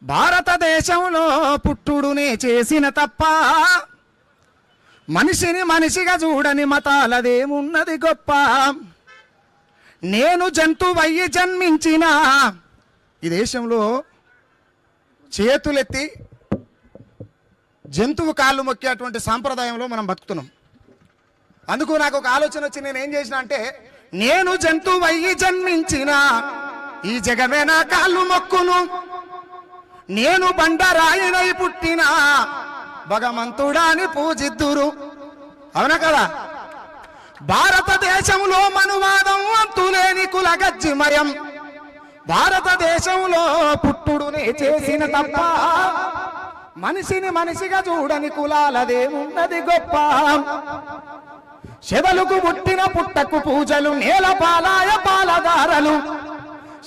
భారతదేశంలో పుట్టుడునే చేసిన తప్ప మనిషిని మనిషిగా చూడని మతాలదేమున్నది గొప్ప. నేను జంతువయ్యి జన్మించిన ఈ దేశంలో చేతులెత్తి జంతువు కాళ్ళు మొక్కేటువంటి సాంప్రదాయంలో మనం బతుకుతున్నాం. అందుకు నాకు ఒక ఆలోచన వచ్చి నేను ఏం చేసిన అంటే, నేను జంతువయ్యి జన్మించిన ఈ జగమే నా కాళ్ళు మొక్కును, నేను బండరాయినై పుట్టిన భగవంతుడాని పూజిద్దురు. అవునా కదా? భారతదేశంలో మనువాదం అంతులేని కులగజ్జిమయం, భారతదేశంలో పుట్టుడునే చేసిన తప్ప మనిషిని మనిషిగా చూడని కులాలదేమున్నది గొప్ప. చెదలుకు పుట్టిన పుట్టకు పూజలు, నేల పాలాయ పాలదారలు,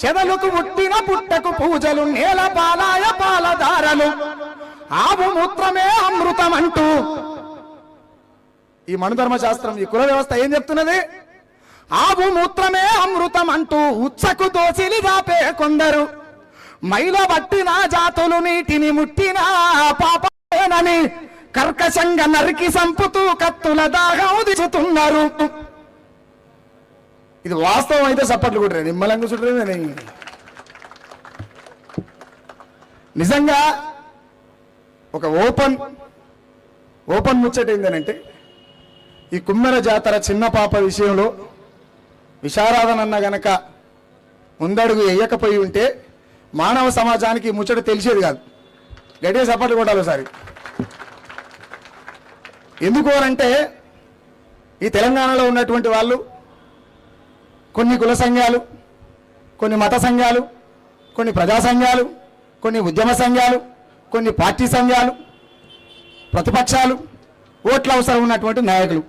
చెదలుకు పుట్టిన పుట్టకు పూజలు, నేల పాలాయ పాలదారలు, ఆవు మూత్రమే అమృతం అంటూ ఈ మనుధర్మశాస్త్రం, ఈ కుల వ్యవస్థ ఏం చెప్తున్నది? ఆవు మూత్రమే అమృతం అంటూ ఉచ్చకు దోసిలి దాపే కొందరు, మైల పట్టిన జాతులు నీటిని ముట్టిన పాపేనని కర్కశంగా నరికి సంపుతూ కత్తుల దాహం దిచుతున్నారు. ఇది వాస్తవం అయితే చప్పట్లు కొట్టరే, నిమ్మలంగా చుట్టరే. నిజంగా ఒక ఓపెన్ ముచ్చట ఏంటంటే, ఈ కుమ్మెర జాతర చిన్న పాప విషయంలో విశారాధనన్న గనక ముందడుగు వేయకపోయి ఉంటే మానవ సమాజానికి ముచ్చట తెలిసేది కాదు. గట్టిగా చప్పట్లు కొట్టాలి ఒకసారి. ఎందుకు అంటే, ఈ తెలంగాణలో ఉన్నటువంటి వాళ్ళు కొన్ని కుల సంఘాలు, కొన్ని మత సంఘాలు, కొన్ని ప్రజా సంఘాలు, కొన్ని ఉద్యమ సంఘాలు, కొన్ని పార్టీ సంఘాలు, ప్రతిపక్షాలు, ఓట్ల అవసరం ఉన్నటువంటి నాయకులు